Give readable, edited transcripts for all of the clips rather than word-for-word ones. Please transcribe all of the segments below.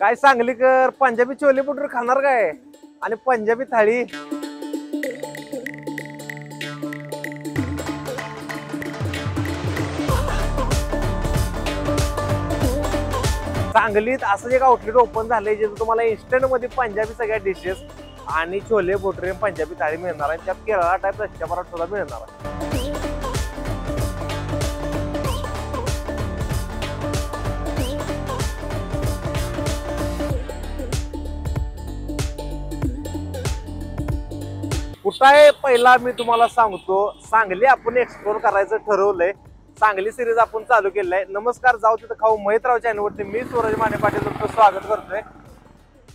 काय सांगलीकर पंजाबी छोले भटुरे खाणार काय आणि पंजाबी थाळी। सांगलीत असं एक आउटलेट ओपन झालंय जिथे तुम्हाला इन्स्टंट मध्ये पंजाबी सगळ्या डिशेस आणि छोले भटुरे पंजाबी थाळी मिळणार आहे। त्यात केरळा टाईप रस्सा पराठा सुद्धा मिळणार आहे। कुठं आहे पहिला मी तुम्हाला सांगतो। सांगली आपण एक्सप्लोर करायचं ठरवलंय। सांगली सिरीज आपण चालू केलंय। नमस्कार, जाऊ तिथं खाऊ महितराव चॅनलवरती मी सूरज माने पाटील तुमचं स्वागत करतोय।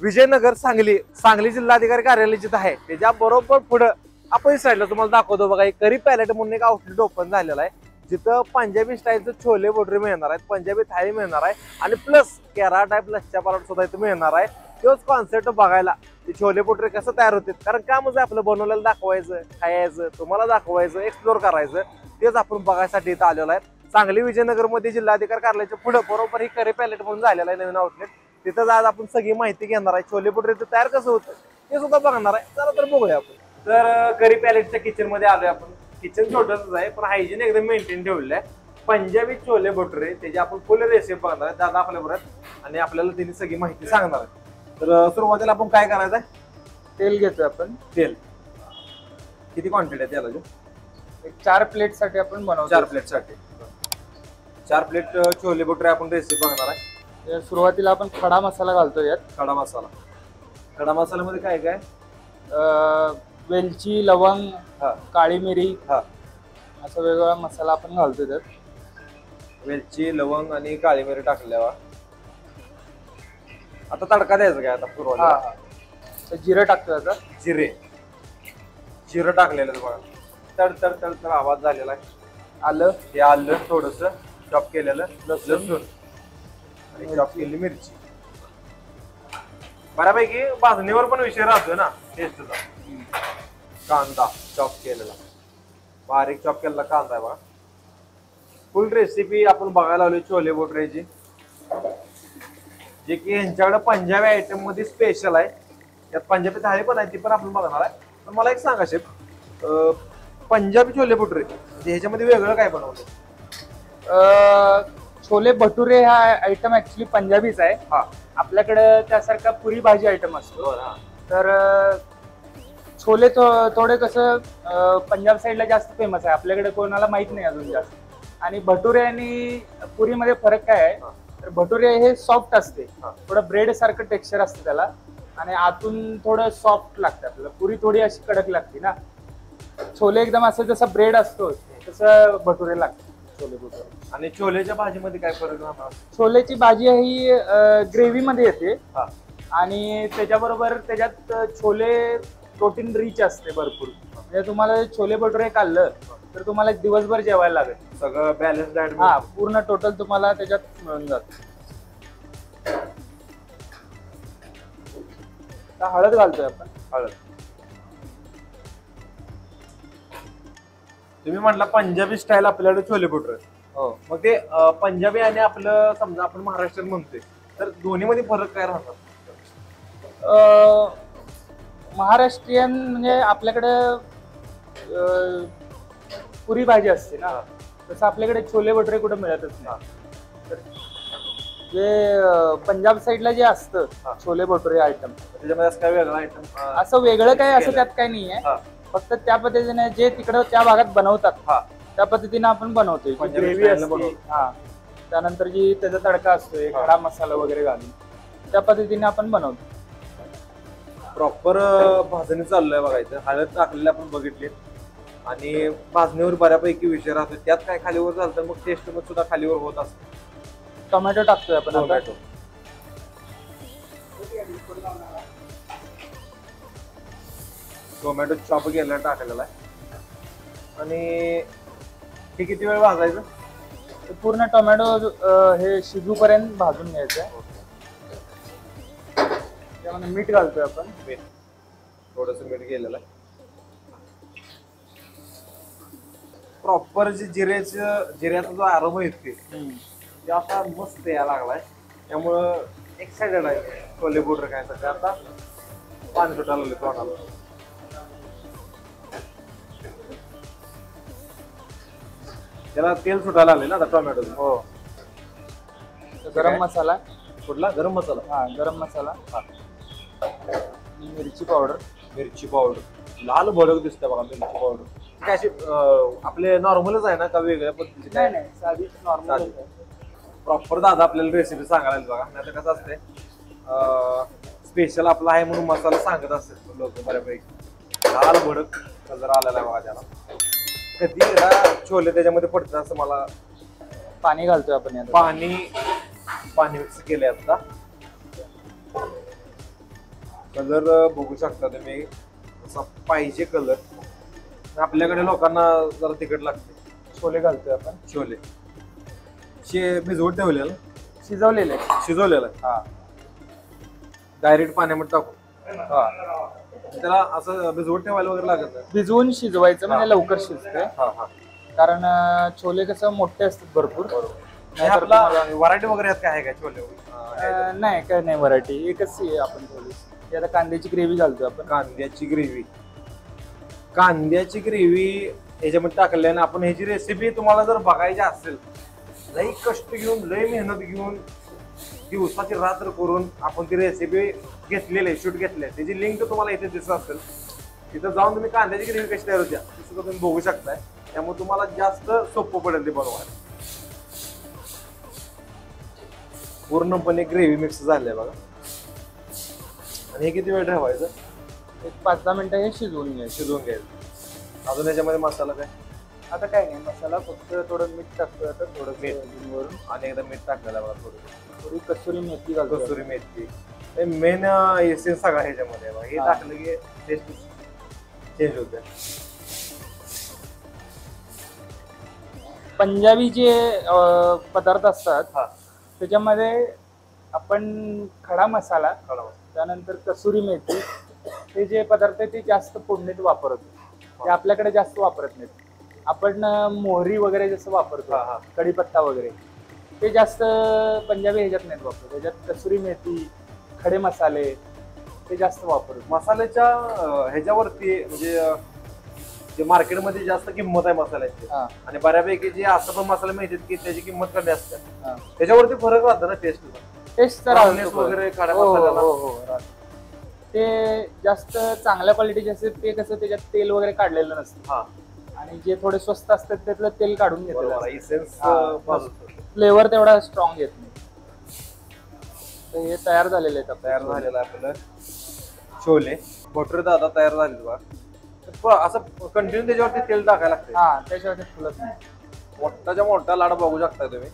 विजयनगर सांगली सांगली जिल्हाधिकारी कार्यालय जिथं आहे त्याच्या बरोबर पुढं आपण साईडला तुम्हाला दाखवतो बघा, एक करी पॅलेट म्हणून एक आउटलेट ओपन झालेला आहे जिथं पंजाबी स्टाईलचं छोले भटुरे मिळणार आहेत, पंजाबी थाळी मिळणार आहे आणि प्लस केरळा टाईप लच्छा पराठा सुद्धा इथं मिळणार आहे। तोच कॉन्सेप्ट बघायला ते छोले भटुरे कसं तयार होते, कारण काम आहे आपलं बनवलेलं दाखवायचं, खायचं, तुम्हाला दाखवायचं, एक्सप्लोर करायचं, तेच आपण बघायसाठी इथं आलेलो आहे। सांगली विजयनगर मध्ये जिल्हाधिकारी कार्यालयाच्या पुढे बरोबर ही करी पॅलेट म्हणून झालेला आहे नवीन आउटलेट। तिथं आज आपण सगळी माहिती घेणार आहे। छोले भटुरे तयार कसं होतं ते सुद्धा बघणार आहे। चला तर बघूया आपण। तर करी पॅलेटच्या किचन मध्ये आलोय आपण। किचन छोटंच आहे पण हायजीन एकदम मेंटेन ठेवलेलं आहे। पंजाबी छोले भटुरे त्याची आपण फुल रेसिपी बघणार आहे। दादा आपल्याबरोबर आणि आपल्याला त्यांनी सगळी माहिती सांगणार आहे। तर सुरुवातीला आपण काय करायचं आहे, तेल घेतोय आपण। तेल किती क्वांटिटी आहे तेलाची? एक 4 प्लेट साठी आपण बनवतो। 4 प्लेट साठी 4 प्लेट छोले भटुरे आपण रेसिपी बघणार आहे। सुरुवातीला आपण खडा मसाला घालतो यात। खडा मसाला, खडा मसाल्यामध्ये काय काय? वेलची, लवंग, काळी मिरी, हा असा वेगवेगळा मसाला आपण घालतो त्यात। वेलची, लवंग आणि काळी मिरी टाकल्यावर आता तडका द्यायचा काय? आता सुरुवातीला जिरं टाकतो आता। जिरं टाकलेलं बघा, तड तड तड तड आवाज झालेला आहे। आलं, हे आलं थोडस चॉप केलेलं, लसूण आणि चॉप केलेली मिरची। बऱ्यापैकी भाजणीवर पण विषय राहतोय ना टेस्टचा। कांदा चॉप केलेला, बारीक चॉप केलेला कांदा आहे बघा। फुल रेसिपी आपण बघायला लावली छोले भटुरेची, जे की यांच्याकडे पंजाबी आयटम मध्ये स्पेशल आहे। त्यात पंजाबी थाळी पण आहे, ती पण आपण बघणार आहे। पण मला एक सांगा शेफ, पंजाबी छोले भटुरे म्हणजे ह्याच्यामध्ये वेगळं काय बनवलं? छोले भटुरे हा आयटम ऍक्च्युली पंजाबीच आहे। हा, आपल्याकडे त्यासारखा पुरी भाजी आयटम असतो। तर छोले थोडे कसं पंजाब साईडला जास्त फेमस आहे, आपल्याकडे कोणाला माहित नाही अजून जास्त। आणि भटुरे आणि पुरीमध्ये फरक काय आहे, तर भटुरे हे सॉफ्ट असते, थोडं ब्रेड सारखं टेक्स्चर असते त्याला, आणि आतून थोडं सॉफ्ट लागतं आपल्याला। पुरी थोडी अशी कडक लागते ना, छोले एकदम असं जसं ब्रेड असतो तसं भटुरे लागते छोले भटुरे। आणि छोलेच्या भाजीमध्ये काय फरक राहणार? छोलेची भाजी ही ग्रेव्ही मध्ये येते आणि त्याच्याबरोबर त्याच्यात छोले प्रोटीन रिच असते भरपूर। म्हणजे तुम्हाला छोले भटुरे खाल्लं तर तुम्हाला दिवसभर जेवायला लागेल, सगळं बॅलन्स डाएट। हा, पूर्ण टोटल तुम्हाला त्याच्यात मिळून जात। हळद घालतोय आपण। हळद, तुम्ही म्हटला पंजाबी स्टाईल आपल्याकडे छोले भटुरे, हो। मग ते पंजाबी आणि आपलं समजा आपण महाराष्ट्रीयन म्हणतोय, तर दोन्ही मध्ये फरक काय राहतात? महाराष्ट्रीयन म्हणजे आपल्याकडे पुरी भाजी असते ना, तसं आपल्याकडे छोले भटुरे कुठे मिळतच नाही। तर जे पंजाब साईडला जे असतं छोले भटुरे आयटम, त्याच्यामध्ये असं काय वेगळं आयटम असं वेगळं काय असं त्यात काही नाही आहे। फक्त त्या पद्धतीने जे तिकडं त्या भागात बनवतात त्या पद्धतीने आपण बनवतोय। ग्रेव्ही असते, हा, त्यानंतर जी त्याचा तडका असतोय खडा मसाला वगैरे घालून, त्या पद्धतीने आपण बनवतो। प्रॉपर भाजणी चाललंय बघायचं। हळद टाकलेली आपण बघितली आणि भाजणीवर बऱ्यापैकी विषय राहतो। त्यात काय खालीवर झालं तर मग टेस्ट मध्ये सुद्धा खालीवर होत असते। टोमॅटो टाकतोय आपण। टोमॅटो, टोमॅटो चॉप केलेला टाकलेला आहे। आणि हे किती वेळ भाजायचं? पूर्ण टोमॅटो हे शिजूपर्यंत भाजून घ्यायचं। त्यामध्ये मीठ घालतोय आपण। मीठ, थोडस मीठ गेलेलं आहे। प्रॉपर जे जिऱ्याचा जो आरोमा येते ते असा मस्त यायला लागलाय, त्यामुळं एक्साइटेड आहे छोले भटुरे खायसाठी. आता पाणी सुटायला लागले तोंडाला. त्याला तेल सुटायला लागले ना आता टोमॅटो. हो. गरम मसाला. कुठला गरम मसाला? हा, गरम मसाला. मिरची पावडर. मिरची पावडर. लाल भडक दिसते बघा मिरची पावडर. काय अशी आपले नॉर्मलच आहे ना का वेगळ्या पद्धतीची? नाही नाही, साधी नॉर्मल. प्रॉपर दादा आपल्याला रेसिपी सांगायला बघा. नाही तर कसं असते स्पेशल आपला आहे म्हणून मसाला सांगत असते लोक बऱ्यापैकी. लाल भडक कलर आलेला आहे बघा त्याला. कधी छोले त्याच्यामध्ये पडतात असं मला. पाणी घालतोय आपण यात. पाणी मिक्स केले आता. कलर बघू शकता तुम्ही असा पाहिजे कलर. आपल्याकडे लोकांना जरा तिखट लागते. छोले घालतोय आपण. छोले भिजवत ठेवलेलं. शिजवलेले. शिजवलेलं. हा. डायरेक्ट पाण्यामध्ये टाकू. हा. त्याला असं भिजवत ठेवायला वगैरे लागत नाही. भिजवून शिजवायचं म्हणजे लवकर शिजते. कारण छोले कसं मोठे असतात भरपूर. आपला व्हरायटी वगैरे काय आहे का छोले? नाही, काय नाही व्हरायटी. एकच आहे आपण छोले. आता कांद्याची ग्रेव्ही घालतोय आपण. कांद्याची ग्रेव्ही याच्यामध्ये टाकल्याने आपण ह्याची रेसिपी तुम्हाला जर बघायची असेल, लई कष्ट घेऊन लई मेहनत घेऊन दिवसाची रात्र करून आपण ती रेसिपी घेतलेली आहे, शूट घेतले. त्याची लिंक तुम्हाला इथे दिसत असेल. तिथं जाऊन तुम्ही कांद्याची ग्रेव्ही कशी तयार होत्या तसं तुम्ही बघू शकताय. त्यामुळे तुम्हाला जास्त सोपं पडेल ते बनवायला. पूर्णपणे ग्रेव्ही मिक्स झालंय बघा. आणि हे किती वेळ ठेवायचं? एक 5-10 मिनिटं हे शिजवून घ्यायचं. अजून याच्यामध्ये मसाला काय? आता काय नाही, मसाला फक्त थोडं मीठ टाकतोय. आता थोडं मीठ वरून आणि एकदा मीठ टाकलेलं बघा. थोडी कसुरी मेथी घालतो. कसुरी मेथी मेन एसेन्स सगळा ह्याच्यामध्ये. हे टाकलं की टेस्ट चेंज होते. पंजाबी जे पदार्थ असतात त्याच्यामध्ये आपण खडा मसाला, त्यानंतर कसुरी मेथी, हे जे पदार्थ आहे ते जास्त फोडणीत वापरतो. ते आपल्याकडे जास्त वापरत नाहीत. आपण मोहरी वगैरे जसं वापरतो, कढीपत्ता वगैरे, ते जास्त पंजाबी ह्याच्यात नाहीत वापरत. त्याच्यात कसुरी मेथी, खडे मसाले ते जास्त वापरतो. मसाल्याच्या ह्याच्यावरती म्हणजे जे मार्केटमध्ये जास्त किंमत आहे मसाल्याची आणि बऱ्यापैकी जे असं पण मसाले माहितीत की त्याची किंमत कमी असते, त्याच्यावरती फरक राहतो ना टेस्ट तर वगैरे. ते जास्त चांगल्या क्वालिटीचे असते ते कसं त्याच्यात तेल वगैरे काढलेलं नसतं. आणि जे थोडे स्वस्त असतात त्यातलं तेल काढून घेतलेलं, फ्लेवर तेवढा स्ट्रॉंग येत नाही. तर हे तयार झालेले आहेत. तयार झालेलं आपलं छोले भटुरे दादा तयार झाले बघा. असं कंटिन्यू त्याच्यावरती तेल टाकायला लागतं. त्याच्यावरती फुलत नाही. मोठाच्या मोठा लाडा बघू शकता तुम्ही.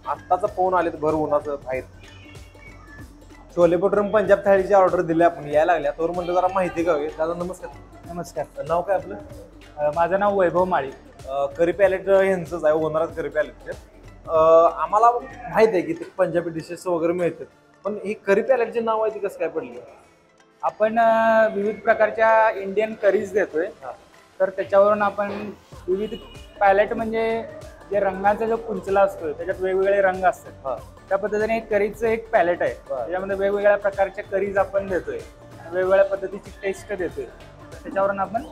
आत्ताचा फोन आले तर भर उन्हाचं बाहेर. छोले भटुरे पंजाब थाळीची ऑर्डर दिली आपण, यायला लागल्या. तर म्हणतो जरा माहिती घ्यावी. दादा नमस्कार. नमस्कार. नाव काय आपलं? माझं नाव वैभव माळी. करी पॅलेट यांचंच आहे, ओनरच करी पॅलेटचे. आम्हाला माहित आहे की ते पंजाबी डिशेस वगैरे मिळतात, पण ही करी पॅलेटचे नाव आहे ती कसं काय पडली? आपण विविध प्रकारच्या इंडियन करीज देतोय. तर त्याच्यावरून आपण विविध पॅलेट म्हणजे जे रंगाचा जो कुंचला असतो त्याच्यात वेगवेगळे रंग असतात. त्या पद्धतीने करीचं एक पॅलेट आहे. त्याच्यामध्ये वेगवेगळ्या प्रकारच्या करीज आपण देतोय, वेगवेगळ्या पद्धतीची टेस्ट देतोय. त्याच्यावरून आपण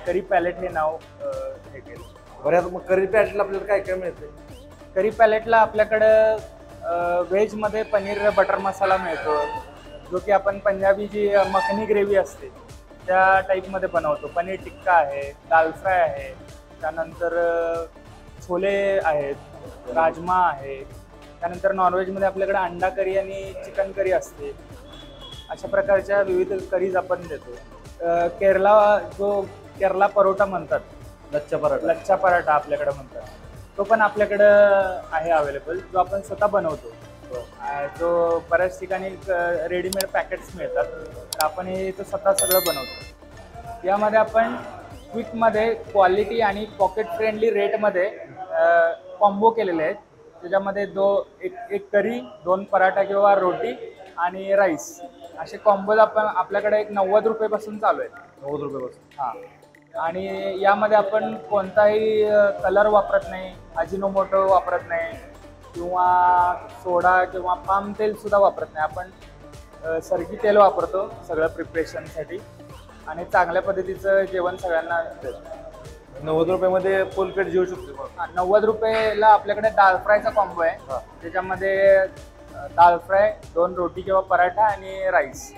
करी पॅलेट हे नाव हे केलं. बरं, मग करी पॅलेटला आपल्याला काय काय मिळते? करी पॅलेटला आपल्याकडं व्हेजमध्ये पनीर बटर मसाला मिळतो, जो की आपण पंजाबी जी मखनी ग्रेव्ही असते त्या टाईपमध्ये बनवतो. पनीर टिक्का आहे, दाल फ्राय आहे, त्यानंतर छोले आहेत, राजमा आहे. त्यानंतर नॉनव्हेजमध्ये आपल्याकडे अंडा करी आणि चिकन करी असते. अशा प्रकारच्या विविध करीज आपण देतो. केरला परोठा म्हणतात, लच्छा पराठा आपल्याकडे म्हणतात, तो पण आपल्याकडं आहे अवेलेबल, जो आपण स्वतः बनवतो. जो बऱ्याच ठिकाणी रेडीमेड पॅकेट्स मिळतात, तर आपण हे इथं स्वतः सगळं बनवतो. यामध्ये आपण क्विकमध्ये क्वालिटी आणि पॉकेट फ्रेंडली रेटमध्ये कॉम्बो केलेले आहेत. त्याच्यामध्ये एक करी, 2 पराठा किंवा रोटी आणि राईस, असे कॉम्बोज आपण आपल्याकडे एक 90 रुपयेपासून चालू आहेत. 90 रुपयेपासून. आणि यामध्ये आपण कोणताही कलर वापरत नाही, अजिनोमोटो वापरत नाही. किंवा सोडा किंवा पाम तेल सुद्धा वापरत नाही. आपण सरकी तेल वापरतो सगळं प्रिपरेशनसाठी आणि चांगल्या पद्धतीचं जेवण सगळ्यांना देतो. 90 रुपयामध्ये फुल प्लेट जेवू शकतो. 90 रुपयाला आपल्याकडे दाल फ्रायचा कॉम्बो आहे. त्याच्यामध्ये दाल फ्राय, 2 रोटी किंवा पराठा आणि राईस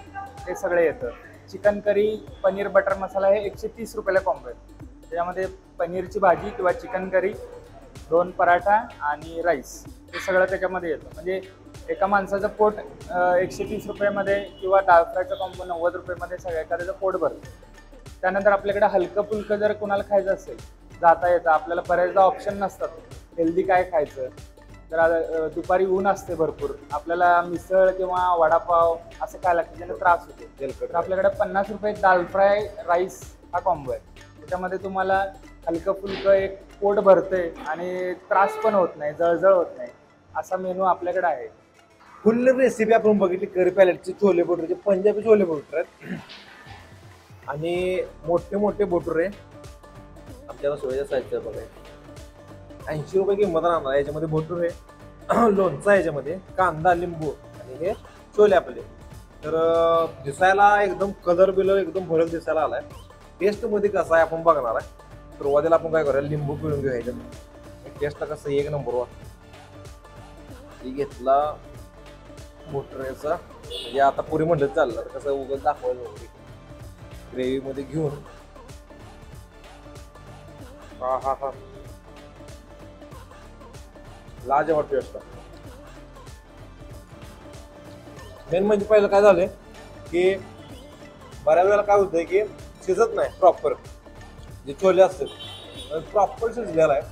हे सगळे येतं. चिकन करी, पनीर बटर मसाला हे 130 रुपयाला कॉम्बो आहे. त्याच्यामध्ये पनीरची भाजी किंवा चिकन करी, 2 पराठा आणि राईस हे सगळं त्याच्यामध्ये येतं. म्हणजे एका माणसाचं पोट 130 रुपयामध्ये किंवा दाल फ्रायचा कॉम्बो 90 रुपयामध्ये सगळं एखाद्याचं पोट भरतं. त्यानंतर आपल्याकडे हलकं फुलकं जर कोणाला खायचं असेल जाता येतं. आपल्याला बऱ्याचदा ऑप्शन नसतात हेल्दी काय खायचं. तर दुपारी ऊन असते भरपूर, आपल्याला मिसळ किंवा वडापाव असं काय लागतं ज्याने त्रास होतो. तर आपल्याकडे 50 रुपये दाल फ्राय राईस हा कॉम्बो आहे. त्याच्यामध्ये तुम्हाला हलकं फुलकं एक पोट भरते आणि त्रास पण होत नाही, जळजळ होत नाही असा मेनू आपल्याकडे आहे. फुल रेसिपी आपण बघितली करी पॅलेटचे छोले भटुरे, पंजाबी छोले भटुरे आहेत आणि मोठे मोठे भटुरे आमच्या सोयीच्या साईजचं बघायचं. 80 रुपये किंमत राहणार. याच्यामध्ये भटुरे, लोणचा, याच्यामध्ये कांदा, लिंबू आणि हे छोले आपले. तर दिसायला एकदम कलर बिलर एकदम भडक दिसायला आलाय. टेस्ट मध्ये कसा आहे आपण बघणार आहे. सुरुवातीला आपण काय करूया, लिंबू पिळून घेऊ ह्याच्यात. टेस्ट कसं एक नंबर घेतला भटुरेचा. म्हणजे आता पुरी म्हणलं चाललं कसं उगाच दाखवायला ग्रेव्ही मध्ये घेऊन. हा हा हा, लाजवाब टेस्ट. मेन म्हणजे पहिलं काय झालंय की बऱ्याच वेळेला काय होतंय की शिजत नाही प्रॉपर. जे छोले असतात प्रॉपर शिजलेला आहे.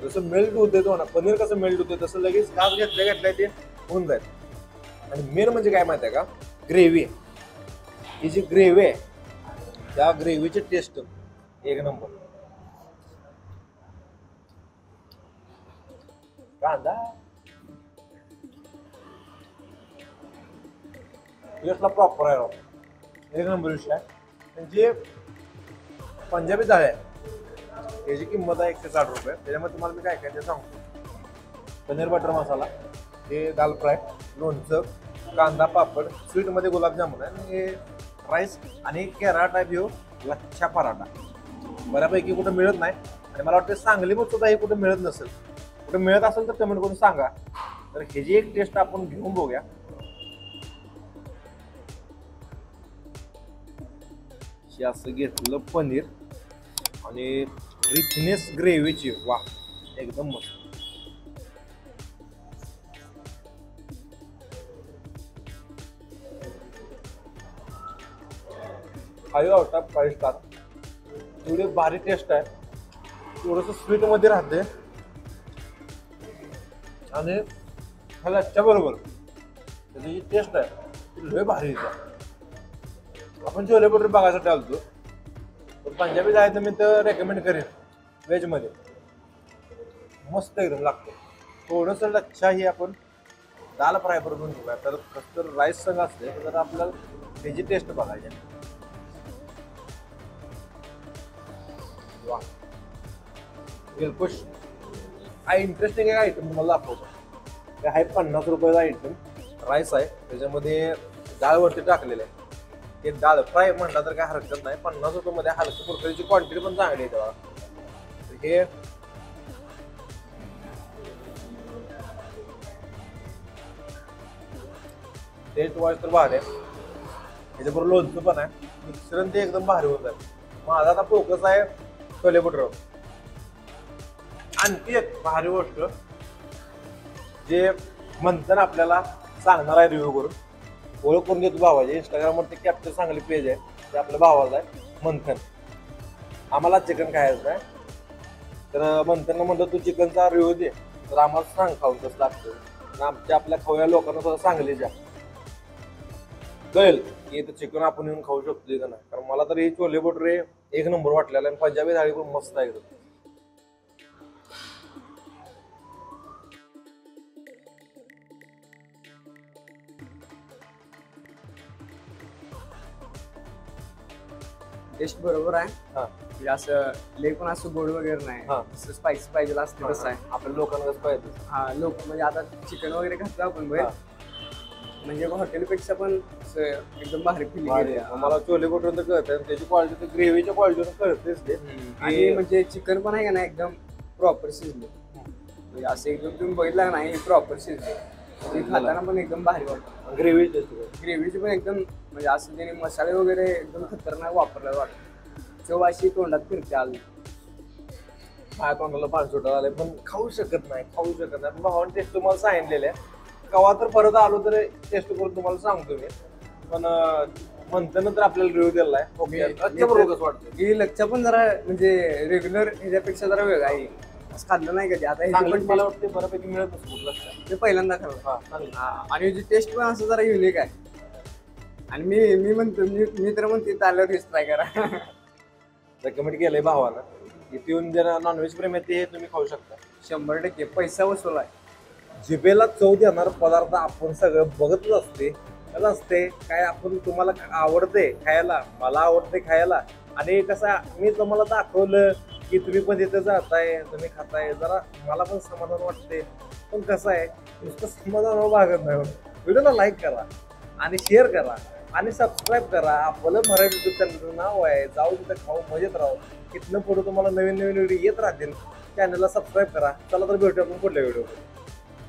जसं मेल्ट होते तो ना, पनीर कसं मेल्ट होते तसं लगेच घास घेतल्या ते होऊन जाईल. आणि मेन म्हणजे काय माहिती आहे का, ग्रेव्ही. ही जी ग्रेव्ही आहे त्या ग्रेव्हीची टेस्ट एक नंबर. कांदा टेस्टला प्रॉपर आहे, एक नंबर विषय आहे. म्हणजे पंजाबी थाळी आहे याची किंमत आहे 160 रुपये. त्याच्यामध्ये तुम्हाला मी काय काय ते सांगतो. पनीर बटर मसाला, हे दाल फ्राय, लोणचं, कांदा, पापड, स्वीटमध्ये गुलाबजामुन आहे आणि हे राईस आणि केरळा टाईप येऊ लच्छा पराठा. बऱ्यापैकी कुठं मिळत नाही आणि मला वाटतं सांगलीमध्ये सुद्धा हे कुठं मिळत नसेल. कुठं मिळत असेल तर कमेंट करून सांगा. तर ह्याची एक टेस्ट आपण घेऊन बघूया. असं घेतलं पनीर आणि रिचनेस ग्रेव्हीची, वा एकदम मस्त. Five out of 5 star. एवढी भारी टेस्ट आहे. थोडंसं स्वीट मध्ये राहते आणि ह्या लच्छा बरोबर त्याची जी टेस्ट आहे ती लय भारी येते. आपण छोले भटुरे बघायसाठी आलतो, तर पंजाबी जायचं मी तर रेकमेंड करेन. व्हेजमध्ये मस्त एकदम लागतं. थोडंसं लच्छा ही आपण दाल फ्राय करून घेऊया. तर कसं राईस संग असते तर आपल्याला त्याची टेस्ट बघायची. वा, दिलखुश. हा इंटरेस्टिंग एक आयटम तुम्हाला दाखवतो. हे आहे 50 रुपयाचा आयटम. राईस आहे, त्याच्यामध्ये डाळवरती टाकलेलं आहे. हे डाळ फ्राय म्हणला तर काय हरकत नाही. 50 रुपयामध्ये हलकी फुलकरीची क्वांटिटी पण चांगली आहे तेव्हा. हे टेस्ट वाईज तर भारी आहे. त्याच्याबरोबर लोणचं पण आहे. मिश्रण ते एकदम भारी होत आहे. माझा आता फोकस आहे छोले भटुरे. आणखी एक भारी गोष्ट जे मंथन आपल्याला सांगणार आहे रिव्ह्यू करून. ओळख करून देतो भावाची. इंस्टाग्रामवरती कॅप्चर चांगली पेज आहे, ते आपल्या भावाचं आहे मंथन. आम्हाला चिकन खायचं आहे, तर मंथनला म्हणलं तू चिकनचा रिव्ह्यू दे. तर आम्हाला सांग खाऊन कसं लागतं. आमच्या आपल्या खाऊया लोकांना थोडं सांगलीच्या कळेल की इथं चिकन आपण येऊन खाऊ शकतो का नाही. कारण मला तर हे छोले भटुरे एक नंबर वाटलेला आणि पंजाबी थाळी पण मस्त आहे एकदम. टेस्ट बरोबर आहे. हा, म्हणजे असं लय पण असं गोड वगैरे नाही हा. असं स्पायसी पाहिजे असतं तसं आहे. आपल्या लोकांना कसं पाहिजे हा लोक म्हणजे आता चिकन वगैरे खातो आपण बाहेर हा. म्हणजे हॉटेलपेक्षा पण असं एकदम भारी फिलिंग भारी येते. आहे. मला छोले भटुरे तर कळत त्याची क्वालिटी तर ग्रेव्हीच्या क्वालिटीवर कळतेच ते आणि म्हणजे चिकन पण आहे का ना एकदम प्रॉपर शिजले म्हणजे असं एकदम तुम्ही बघितलं नाही प्रॉपर शिजले ते खाताना पण एकदम भारी वाटतं. ग्रेव्ही ग्रेव्हीचे पण एकदम म्हणजे असं त्याने मसाले वगैरे एकदम खतरनाक वापरला वाटतं. चव अशी तोंडात फिरते आज. काय तोंडाला पाणी सुटायला आले पण खाऊ शकत नाही भावाने टेस्ट तुम्हाला सांगितलेलं आहे. कवा तर परत आलो तर टेस्ट करून तुम्हाला सांगतो मी पण म्हणतं तर आपल्याला रिव्ह्यू दिला आहे. ओके बरोबर कसं वाटतं ही लच्छा पण जरा म्हणजे रेग्युलर ह्याच्यापेक्षा जरा वेगळा आहे. असं खाल्लं नाही कधी आता ह्याची चांगलं पण मला taste वाटतं बऱ्यापैकी मिळत नसतो लक्षात ते पहिल्यांदा खाल्लं. हा चांगलं आणि ह्याची टेस्ट पण असं जरा युनिक आहे. आणि मी म्हणतो मी तर म्हणते आल्यावर ट्राय करा. रेकमेंड केलंय भावानं इथे येऊन जर नॉनव्हेज प्रेमी आहे ते तुम्ही खाऊ शकता. 100% पैसा वसूल आहे. जिभेला चव देणार पदार्थ आपण सगळं बघतच असते कसं असते काय आपण तुम्हाला आवडते खायला मला आवडते खायला आणि कसं मी तुम्हाला दाखवलं की तुम्ही पण तिथे जाताय तुम्ही खाताय जरा मला पण समाधान वाटते. पण कसं आहे नुसतं समाधान भागत नाही. व्हिडिओला लाईक करा आणि शेअर करा आणि सबस्क्राईब करा. आपलं मराठी युट्यूब चॅनलचं नाव आहे जाऊ तिथं खाऊ मजेत राहू. इथनं पुढे तुम्हाला नवीन नवीन व्हिडिओ येत राहतील. चॅनलला सबस्क्राईब करा. चला तर भेटू आपण पुढल्या व्हिडिओ.